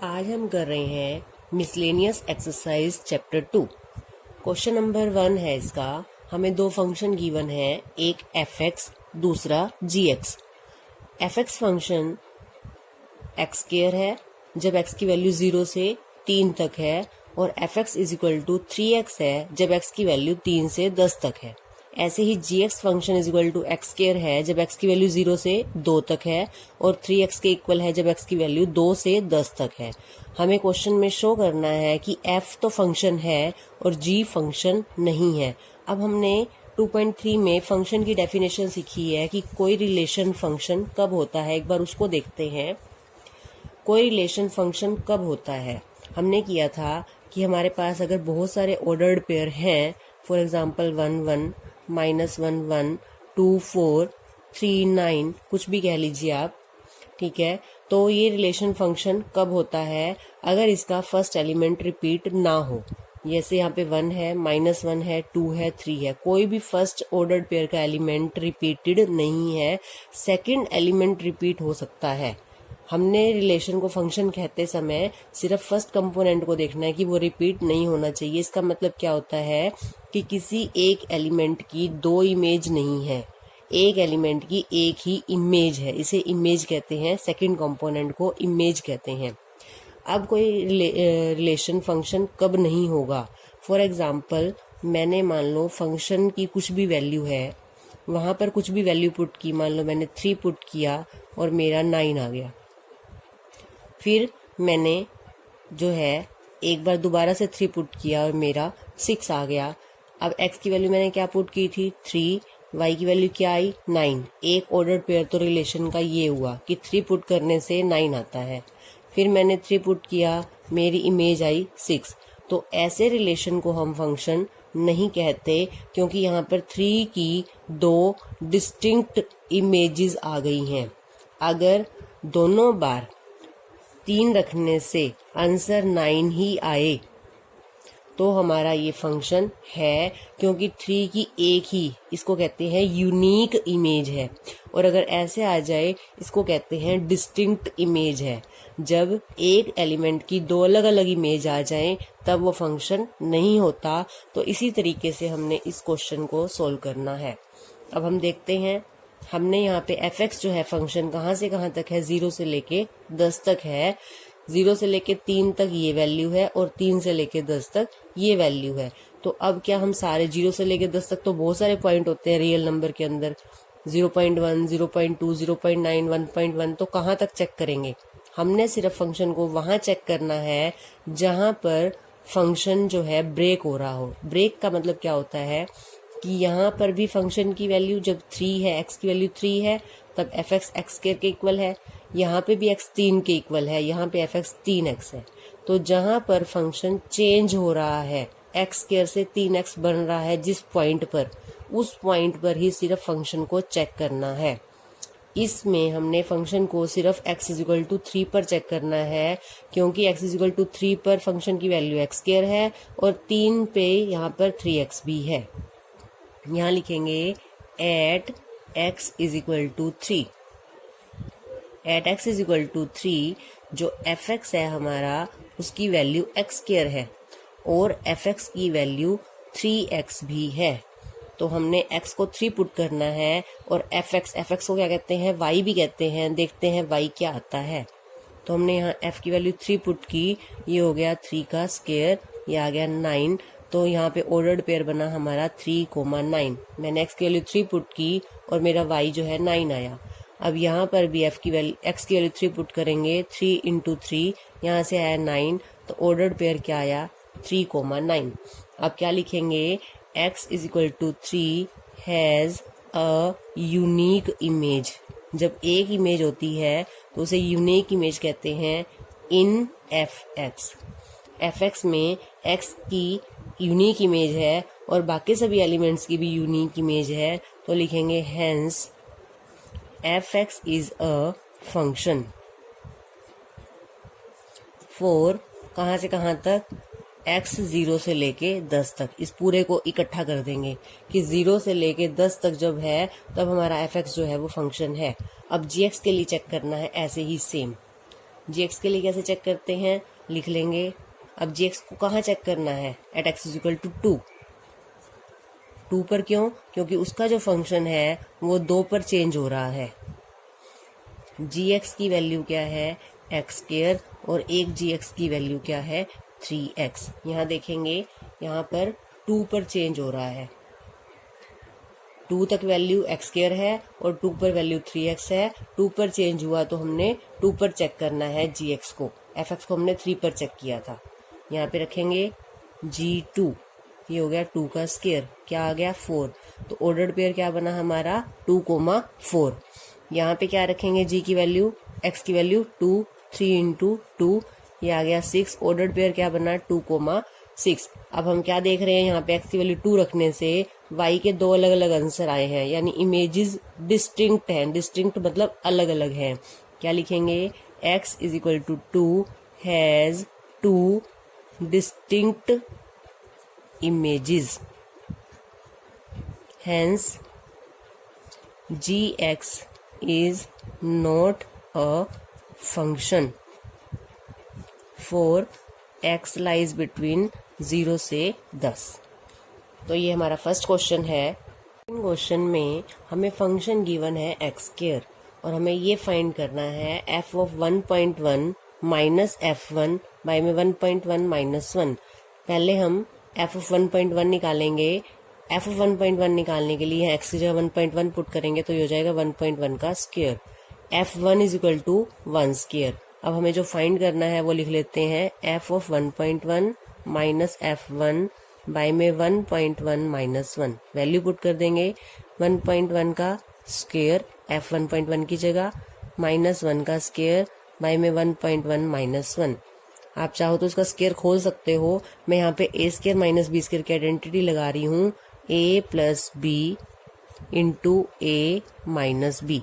आज हम कर रहे हैं miscellaneous exercise chapter 2। Question number 1 है इसका। हमें दो फंक्शन गिवन है, एक fx दूसरा gx। fx function x square है जब x की वैल्यू 0 से 3 तक है, और fx is equal to 3x है जब x की वैल्यू 3 से 10 तक है। ऐसे ही gx function is equal to x square है जब x की वैल्यू 0 से 2 तक है, और 3x के इक्वल है जब x की वैल्यू 2 से 10 तक है। हमें क्वेश्चन में शो करना है कि f तो फंक्शन है और g फंक्शन नहीं है। अब हमने 2.3 में फंक्शन की डेफिनेशन सीखी है कि कोई रिलेशन फंक्शन कब होता है। एक बार उसको देखते हैं। कोई रिलेशन फंक्शन कब होता है, हमने किया था कि हमारे पास अगर बहुत सारे ऑर्डर्ड पेयर हैं, फॉर एग्जांपल 1 1 -1 1 2 4 3 9, कुछ भी कह लीजिए आप, ठीक है। तो ये रिलेशन फंक्शन कब होता है, अगर इसका फर्स्ट एलिमेंट रिपीट ना हो। जैसे यहाँ पे 1 है, -1 है, 2 है, 3 है, कोई भी फर्स्ट ऑर्डर्ड पेयर का एलिमेंट रिपीटेड नहीं है, सेकंड एलिमेंट रिपीट हो सकता है। हमने रिलेशन को फंक्शन कहते समय सिर्फ फर्स्ट कंपोनेंट को देखना है कि वो रिपीट नहीं होना चाहिए। इसका मतलब क्या होता है कि किसी एक एलिमेंट की दो इमेज नहीं है, एक एलिमेंट की एक ही इमेज है, इसे इमेज कहते हैं, सेकंड कंपोनेंट को इमेज कहते हैं। अब कोई रिलेशन फंक्शन कब नहीं होगा, फॉर एग्जांपल मैंने मान लो फंक्शन की कुछ भी वैल्यू है, वहां पर कुछ भी वैल्यू पुट की, मान लो मैंने 3 पुट किया और मेरा 9 आ गया। फिर मैंने जो है एक बार दोबारा से 3 पुट किया और मेरा 6 आ गया। अब x की वैल्यू मैंने क्या पुट की थी, 3, y की वैल्यू क्या आई, 9। एक ऑर्डर्ड पेयर तो रिलेशन का ये हुआ कि 3 पुट करने से 9 आता है। फिर मैंने 3 पुट किया, मेरी इमेज आई 6। तो ऐसे रिलेशन को हम फंक्शन नहीं कहते, क्योंकि यहाँ पर 3 की दो डिस्टिंक्ट इमेजेस आ गई हैं। अगर दोनों बार 3 रखने से आंसर 9 ही आए तो हमारा ये फंक्शन है, क्योंकि 3 की एक ही, इसको कहते हैं यूनिक इमेज है। और अगर ऐसे आ जाए, इसको कहते हैं डिस्टिंक्ट इमेज है। जब एक एलिमेंट की दो अलग अलग इमेज आ जाए तब वो फंक्शन नहीं होता। तो इसी तरीके से हमने इस क्वेश्चन को सोल्व करना है। अब हम देखते हैं, हमने यहाँ पे fx जो है फंक्शन कहाँ से कहाँ तक है, 0 से लेके 10 तक है। 0 से लेके 3 तक ये वैल्यू है और 3 से लेके 10 तक ये वैल्यू है। तो अब क्या हम सारे 0 से लेके 10 तक तो बहुत सारे पॉइंट होते हैं रियल नंबर के अंदर, 0.1 0.2 0.9 1.1, तो कहाँ तक चेक करेंगे। हमने सिर्फ फंक्शन को वहां चेक करना है जहां पर फंक्शन जो है ब्रेक हो रहा हो। ब्रेक का मतलब क्या होता है कि यहाँ पर भी फंक्शन की वैल्यू जब 3 है, x की वैल्यू 3 है, तब fx x स्क्वायर के इक्वल है। यहाँ पे भी x 3 के इक्वल है, यहाँ पे fx 3x है। तो जहाँ पर फंक्शन चेंज हो रहा है, x स्क्वायर से 3x बन रहा है जिस पॉइंट पर, उस पॉइंट पर ही सिर्फ फंक्शन को चेक करना है। इसमें हमने फंक्शन को सिर्फ x इज इक्वल टू 3 पर चेक करना है, क्योंकि x इज इक्वल टू 3 पर फंक्शन की वैल्यू x स्क्वायर है और 3 पे यहाँ पर 3x भी है। यहाँ लिखेंगे at x is equal to 3। At x is equal to 3 जो fx है हमारा, उसकी वैल्यू x स्क्वायर है और fx की वैल्यू 3x भी है। तो हमने x को 3 पुट करना है और fx को क्या कहते हैं, y भी कहते हैं। देखते हैं y क्या आता है। तो हमने यहाँ f की वैल्यू 3 पुट की, ये हो गया 3 का स्क्वायर, ये आ गया 9। तो यहाँ पे ऑर्डर्ड पेयर बना हमारा 3,9। मैंने x की वैल्यू 3 पुट की और मेरा y जो है 9 आया। अब यहाँ पर भी x की वैल्यू 3 पुट करेंगे, 3 इंटू 3, यहाँ से आया 9। तो ऑर्डर्ड पेयर क्या आया, 3,9। अब क्या लिखेंगे, x is equal to 3 has a unique image. जब एक इमेज होती है तो उसे यूनिक इमेज कहते हैं इन fx में x की यूनिक इमेज है और बाकी सभी एलिमेंट्स की भी यूनिक इमेज है। तो लिखेंगे hence fx is a function for कहाँ से कहाँ तक, x 0 से लेके 10 तक। इस पूरे को इकट्ठा कर देंगे कि 0 से लेके 10 तक जब है तब हमारा fx जो है वो फंक्शन है। अब gx के लिए चेक करना है ऐसे ही सेम। gx के लिए कैसे चेक करते हैं, लिख लेंगे। अब gx को कहाँ चेक करना है, at x is equal to 2। 2 पर क्यों, क्योंकि उसका जो फंक्शन है वो 2 पर चेंज हो रहा है। gx की वैल्यू क्या है, एक्स स्क्वायर, और एक gx की वैल्यू क्या है, 3x। यहाँ देखेंगे यहाँ पर 2 पर चेंज हो रहा है, 2 तक वैल्यू एक्स स्क्वायर है और 2 पर वैल्यू 3x है। 2 पर चेंज हुआ तो हमने 2 पर चेक करना है gx को, fx को हमने 3 पर चेक किया था। यहाँ पे रखेंगे g2, ये हो गया 2 का स्क्वायर, क्या आ गया 4। तो ऑर्डर्ड पेयर क्या बना हमारा, 2, 4। यहाँ पे क्या रखेंगे, g की वैल्यू, x की वैल्यू 2, 3 इंटू 2, ये आ गया 6। ऑर्डर्ड पेयर क्या बना, 2, 6। अब हम क्या देख रहे हैं, यहाँ पे x की वैल्यू 2 रखने से y के 2 अलग अलग आंसर आए हैं, यानी इमेजेस डिस्टिंक्ट हैं। डिस्टिंक्ट मतलब अलग अलग हैं। क्या लिखेंगे, x is equal to 2 has 2 distinct images, hence gx is not a function for x lies between 0 से 10। तो ये हमारा फर्स्ट क्वेश्चन है। इन क्वेश्चन में हमें फंक्शन गिवन है एक्स स्क्वायर और हमें ये फाइंड करना है f of 1.1 minus f1 bye में 1.1 माइनस 1। पहले हम f ऑफ 1.1 निकालेंगे। f ऑफ 1.1 निकालने के लिए x की जगह 1.1 पुट करेंगे तो ये हो जाएगा 1.1 का square. f1 is equal to 1 square. अब हमें जो फाइंड करना है वो लिख लेते हैं f of 1.1 minus f1 bye में 1.1 माइनस 1। वैल्यू पुट कर देंगे, 1.1 का स्क्वायर f 1.1 की जगह माइनस 1 का स्क्वायर बाय में 1.1 माइनस 1। आप चाहो तो उसका स्क्वायर खोल सकते हो। मैं यहाँ पे a square minus b square की आइडेंटिटी लगा रही हूँ, a plus b into a minus b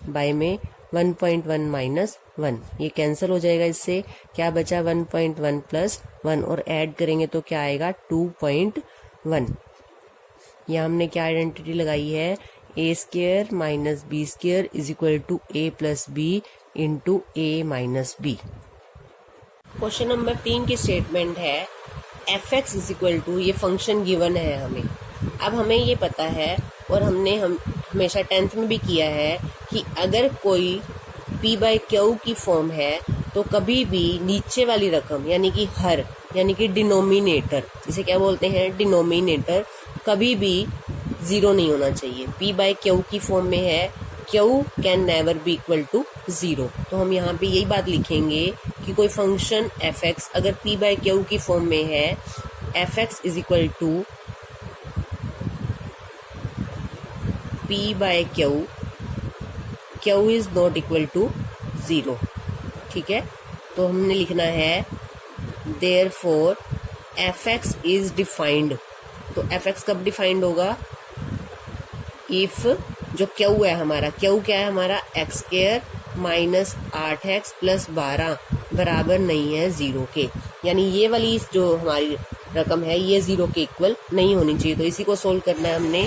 by में 1.1 माइनस 1। ये कैंसिल हो जाएगा, इससे क्या बचा 1.1 प्लस 1 और ऐड करेंगे तो क्या आएगा 2.1। यहाँ हमने क्या आइडेंटिटी लगाई है, a square minus b square is equal to a plus b into a minus b. Question number 3 की स्टेटमेंट है fx इज इक्वल टू, ये फंक्शन गिवन है हमें। अब हमें ये पता है और हमने हमेशा 10th में भी किया है कि अगर कोई p बाई क्यू की फॉर्म है तो कभी भी नीचे वाली रकम यानी कि हर, यानी कि डिनोमिनेटर, जिसे क्या बोलते हैं डिनोमिनेटर, कभी भी 0 नहीं होना चाहिए। p बाई क्यू की फॉर्म में है, q can never be equal to 0। तो हम यहाँ पे यही बात लिखेंगे कि कोई फंक्शन fx अगर p बाई क्यू की फॉर्म में है, fx is equal to p by q, q is not equal to 0। ठीक है, तो हमने लिखना है देयरफॉर fx इज डिफाइंड। तो fx कब डिफाइंड होगा, इफ जो क्यू है हमारा, क्यू क्या है हमारा, x square minus 8x plus 12 बराबर नहीं है 0 के, यानी ये वाली जो हमारी रकम है ये 0 के इक्वल नहीं होनी चाहिए। तो इसी को सोल्व करना है हमने।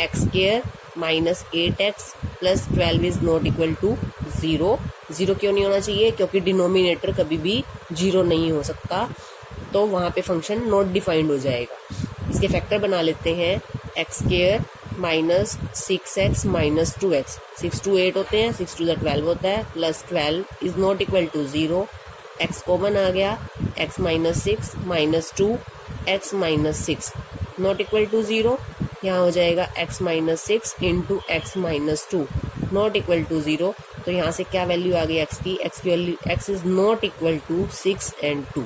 X square minus 8x plus 12 is not equal to 0। 0 क्यों नहीं होना चाहिए, क्योंकि डिनोमिनेटर कभी भी 0 नहीं हो सकता, तो वहाँ पे फंक्शन नॉट डिफाइंड हो जाएगा। इसके फैक्टर बना लेते हैं, x square minus 6x minus 2x, 6 to 8 होते हैं, 6 to 12 होता है, plus 12 is not equal to 0। x common आ गया, x minus 6 minus 2 x minus 6 not equal to 0। यहाँ हो जाएगा x minus 6 into x minus 2 not equal to 0। तो यहाँ से क्या वैल्यू आ गई x की value, x is not equal to 6 and 2।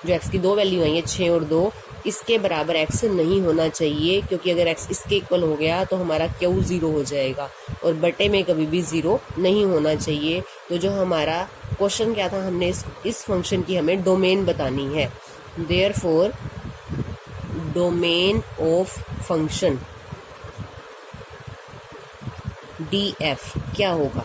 जो x की दो वैल्यू आई है 6 और 2, इसके बराबर x नहीं होना चाहिए, क्योंकि अगर x इसके इक्वल हो गया तो हमारा q 0 हो जाएगा और बटे में कभी भी 0 नहीं होना चाहिए। तो जो हमारा क्वेश्चन क्या था, हमने इस फंक्शन की हमें डोमेन बतानी है। Therefore domain of function df क्या होगा,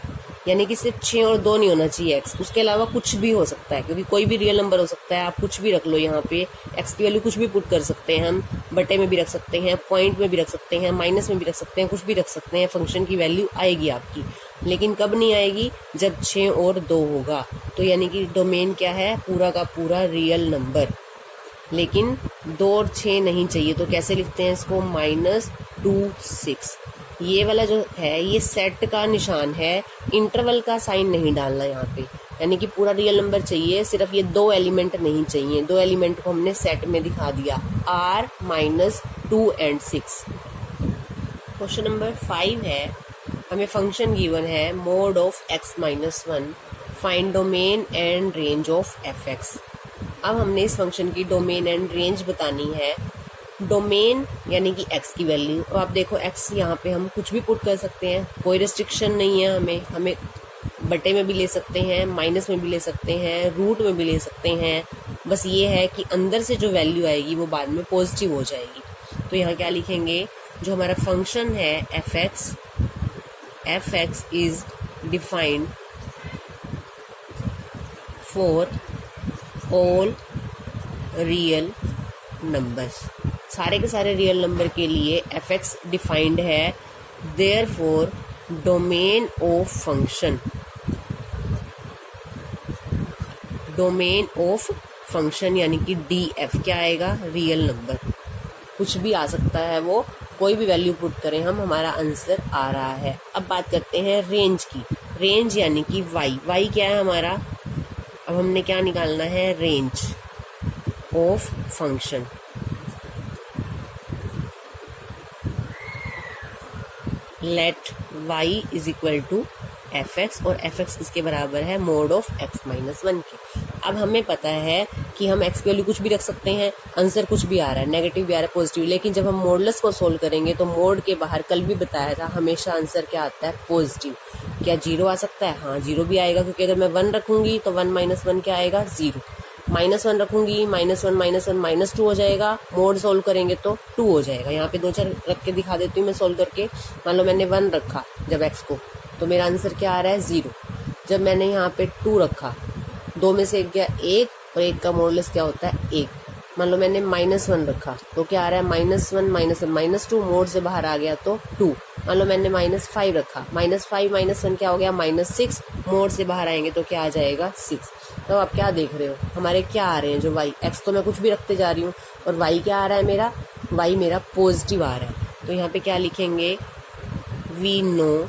यानी कि सिर्फ 6 और 2 नहीं होना चाहिए x, उसके अलावा कुछ भी हो सकता है, क्योंकि कोई भी रियल नंबर हो सकता है। आप कुछ भी रख लो, यहाँ पे x की वैल्यू कुछ भी पुट कर सकते हैं, हम बटे में भी रख सकते हैं, पॉइंट में भी रख सकते हैं, माइनस में भी रख सकते हैं, कुछ भी रख सकते हैं, फंक्शन की वैल्यू आएगी आपकी। लेकिन कब नहीं आएगी, जब 6 और 2 होगा। तो यानी कि डोमेन क्या है, पूरा का पूरा रियल नंबर, लेकिन 2 और 6 नहीं चाहिए। तो कैसे लिखते हैं इसको, -2 6। ये वाला जो है ये सेट का निशान है, इंटरवल का साइन नहीं डालना यहाँ पे, यानी कि पूरा रियल नंबर चाहिए, सिर्फ ये 2 एलिमेंट नहीं चाहिए। 2 एलिमेंट को हमने सेट में दिखा दिया, R -2 and 6। क्वेश्चन नंबर 5 है, हमें फंक्शन गिवन है mod of x -1, find domain and range of fx। अब हमने इस फंक्शन की डोमेन एंड रेंज बतानी है। डोमेन यानी कि x की वैल्यू, अब आप देखो x यहाँ पे हम कुछ भी पुट कर सकते हैं, कोई रिस्ट्रिक्शन नहीं है, हमें बटे में भी ले सकते हैं, माइनस में भी ले सकते हैं, रूट में भी ले सकते हैं। बस ये है कि अंदर से जो वैल्यू आएगी वो बाद में पॉजिटिव हो जाएगी। तो यहाँ क्या लिखेंगे, जो हमारा फंक्शन है fx is defined for all real numbers. सारे के सारे रियल नंबर के लिए fx डिफाइंड है, देयरफॉर डोमेन ऑफ फंक्शन यानी कि df क्या आएगा, रियल नंबर। कुछ भी आ सकता है, वो कोई भी वैल्यू पुट करें हम, हमारा आंसर आ रहा है। अब बात करते हैं रेंज की। रेंज यानी कि y क्या है हमारा, अब हमने क्या निकालना है, range of function. Let y is equal to fx, और fx इसके बराबर है mod ऑफ x -1 के। अब हमें पता है कि हम x की वैल्यू कुछ भी रख सकते हैं, आंसर कुछ भी आ रहा है, नेगेटिव भी आ रहा है, पॉजिटिव। लेकिन जब हम मॉडुलस को सोल्व करेंगे तो मोड के बाहर, कल भी बताया था, हमेशा आंसर क्या आता है, पॉजिटिव। क्या 0 आ सकता है, हाँ 0 भी आएगा, क्योंकि अगर मैं 1 रखूंगी तो 1 - 1 क्या आएगा, 0। -1 रखूंगी, -1 -1 -2 हो जाएगा, मोड सोल्व करेंगे तो 2 हो जाएगा। यहाँ पे 2-4 रख के दिखा देती हूँ मैं सोल्व करके। मान लो मैंने 1 रखा जब x को, तो मेरा आंसर क्या आ रहा है, 0। जब मैंने यहाँ पे 2 रखा, 2 में से एक गया 1, और 1 का मॉडुलस क्या होता है, 1। मान लो मैंने -1 रखा, तो क्या आ रहा है, -1 -1 -2, मोड से बाहर आ गया तो 2। मान लो मैंने -5 रखा, -5 -1 क्या हो गया, -6, मोड से बाहर आएंगे तो क्या आ जाएगा, 6। तो आप क्या देख रहे हो, हमारे क्या आ रहे हैं, जो y, x तो मैं कुछ भी रखते जा रही हूँ, और y क्या आ रहा है मेरा, y मेरा पॉजिटिव आ रहा है। तो यहाँ पे क्या लिखेंगे, वी नो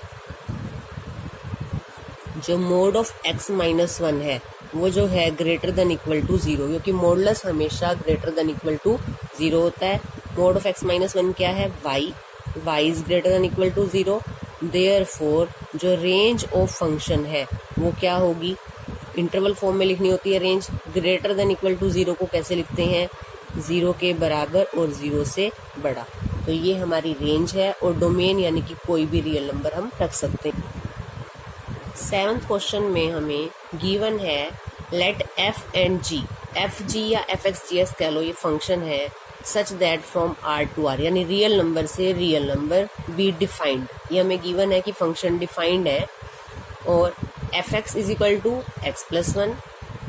जो मोड ऑफ x -1 है वो जो है ग्रेटर देन इक्वल टू 0, क्योंकि मॉडुलस हमेशा ग्रेटर देन इक्वल टू 0 होता है। मोड ऑफ x -1 क्या है, y is greater than equal to 0, therefore जो रेंज ऑफ फंक्शन है वो क्या होगी, इंटरवल फॉर्म में लिखनी होती है range. Greater than equal to 0 को कैसे लिखते हैं, 0 के बराबर और 0 से बड़ा। तो ये हमारी रेंज है, और डोमेन यानी कि कोई भी रियल नंबर हम रख सकते हैं। 7th क्वेश्चन में हमें गिवन है, let f and g, fg या fxgs कह लो, ये फंक्शन है, such that from r to r, यानी रियल नंबर से रियल नंबर बी डिफाइंड। ये हमें गिवन है कि फंक्शन डिफाइंड है, और fx is equal to x + 1,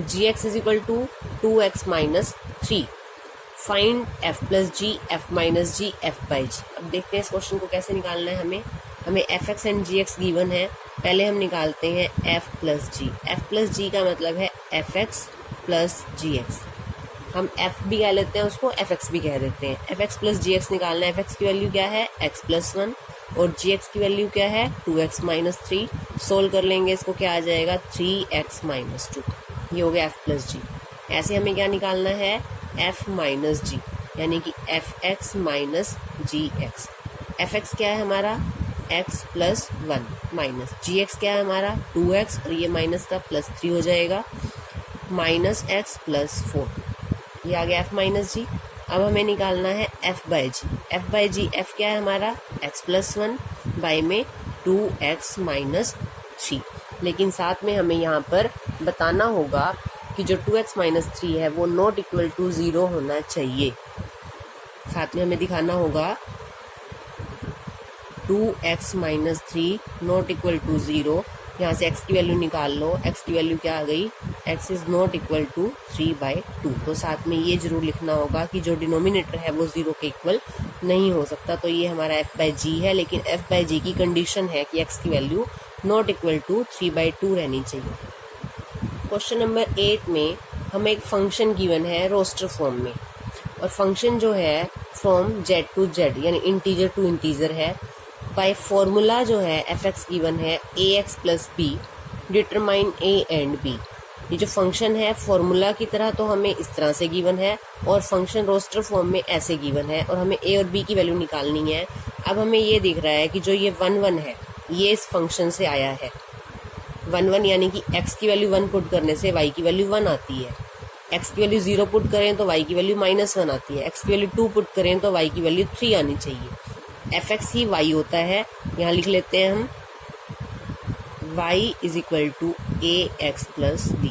gx is equal to 2x - 3, find f + g, f - g, f/g। अब देखते हैं इस क्वेश्चन को कैसे निकालना है। हमें fx एंड gx गिवन है, पहले हम निकालते हैं f + g। f + g का मतलब है fx + gx। हम f भी कह लेते हैं उसको, fx भी कह देते हैं। fx + gx निकालना है। fx की वैल्यू क्या है, x + 1, और gx की वैल्यू क्या है, 2x - 3। सोल्व कर लेंगे इसको, क्या आ जाएगा, 3x - 2। ये हो गया f + g। ऐसे हमें क्या निकालना है, f - g, यानी कि fx - gx। fx क्या है हमारा, x + 1 माइनस gx क्या है हमारा, 2x, और ये माइनस का +3 हो जाएगा, -x + 4। ये आ गया f - g। अब हमें निकालना है f/g। f/g, f क्या है हमारा, x + 1 बाय में 2x - 3। लेकिन साथ में हमें यहाँ पर बताना होगा कि जो 2x - 3 है वो नॉट इक्वल टू 0 होना चाहिए। साथ में हमें दिखाना होगा 2x - 3 नॉट इक्वल टू 0। यहाँ से x की वैल्यू निकाल लो, x की वैल्यू क्या आ गई, x is not equal to 3/2। तो साथ में ये जरूर लिखना होगा कि जो डिनोमिनेटर है वो 0 के इक्वल नहीं हो सकता। तो ये हमारा f/g है, लेकिन f/g की कंडीशन है कि x की वैल्यू नॉट इक्वल टू 3/2 रहनी चाहिए। क्वेश्चन नंबर 8 में हमें एक फंक्शन गिवन है रोस्टर फॉर्म में, और फंक्शन जो है फ्रॉम z टू z यानी इंटीजर टू इंटीजर है। बाय फॉर्मूला जो है fx गिवन है ax plus b determine a and b। ये जो फंक्शन है फॉर्मूला की तरह तो हमें इस तरह से गिवन है, और फंक्शन रोस्टर फॉर्म में ऐसे गिवन है, और हमें a और b की वैल्यू निकालनी है। अब हमें ये दिख रहा है कि जो ये 1 1 है ये इस फंक्शन से आया है। 1 1 यानी कि x की वैल्यू 1 पुट करने से y की वैल्यू 1 आती है, x की वैल्यू 0 पुट करें तो y की वैल्यू -1 आती है, x की वैल्यू 2 पुट करें तो y की वैल्यू 3 आनी चाहिए। fx ही y होता है, यहाँ लिख लेते हैं हम y is equal to ax plus b।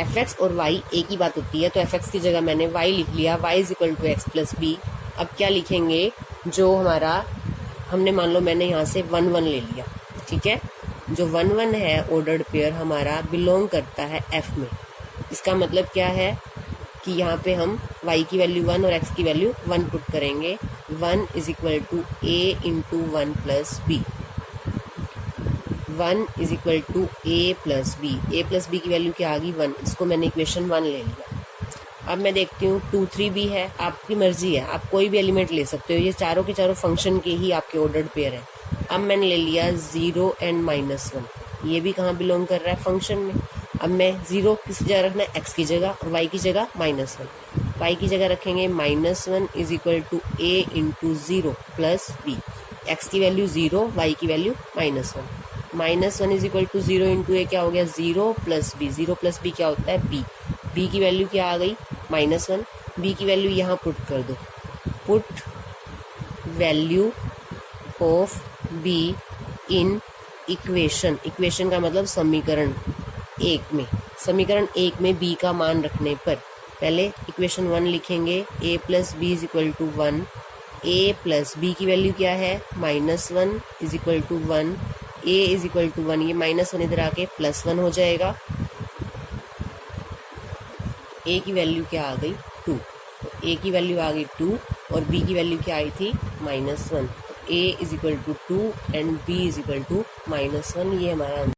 fx और y एक ही बात होती है, तो fx की जगह मैंने y लिख लिया, y is equal to x plus b। अब क्या लिखेंगे, जो हमारा हमने मान लो मैंने यहाँ से 1 1 ले लिया, ठीक है। जो 1 1 है ऑर्डर्ड पेयर हमारा बिलोंग करता है f में। इसका मतलब क्या है कि यहाँ पे हम y की वैल्यू 1 और x की वैल्यू 1 पुट करेंगे। 1 is equal to a into 1 plus b, 1 is equal to a plus b। a plus b की वैल्यू क्या आ गई 1, इसको मैंने इक्वेशन 1 ले लिया। अब मैं देखती हूँ 2 3 भी है, आपकी मर्जी है, आप कोई भी एलिमेंट ले सकते हो, ये चारों के चारों फंक्शन के ही आपके ऑर्डर्ड पेयर हैं। अब मैंने ले लिया 0 एंड -1, ये भी कहाँ बिलोंग कर रहा है फंक्शन में। अब मैं 0 किस जगह रखना है, x की जगह, और y की जगह -1। y की जगह रखेंगे -1 is equal to a into 0 plus b। x की वैल्यू 0, y की value -1। -1 is equal to 0 into a क्या हो गया 0 प्लस b। 0 प्लस b क्या होता है b। b की वैल्यू क्या आ गई -1। b की वैल्यू यहाँ पुट कर दो, put value of b in equation. Equation का मतलब समीकरण 1 में। समीकरण 1 में b का मान रखने पर पहले इक्वेशन 1 लिखेंगे, a plus b is equal to 1। a plus b की वैल्यू क्या है -1 is equal to 1। a is equal to 1, ये -1 इधर आके +1 हो जाएगा। a की वैल्यू क्या आ गई 2, तो a की वैल्यू आ गई 2 और b की वैल्यू क्या आई थी -1। तो a is equal to 2 and b is equal to -1, ये हमारा